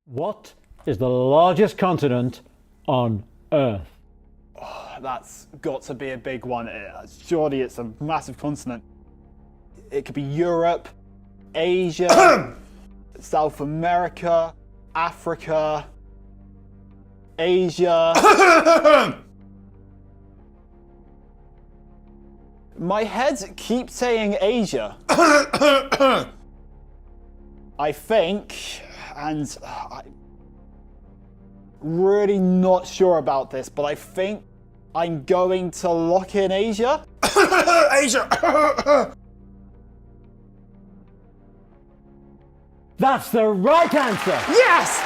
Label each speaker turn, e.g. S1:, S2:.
S1: What is the largest continent on Earth?
S2: That's got to be a big one. Surely it's a massive continent. It could be Europe, Asia, South America, Africa, Asia. My head keeps saying Asia. I think, and I'm really not sure about this, but I think I'm going to lock in Asia.
S3: Asia!
S1: That's the right answer!
S2: Yes!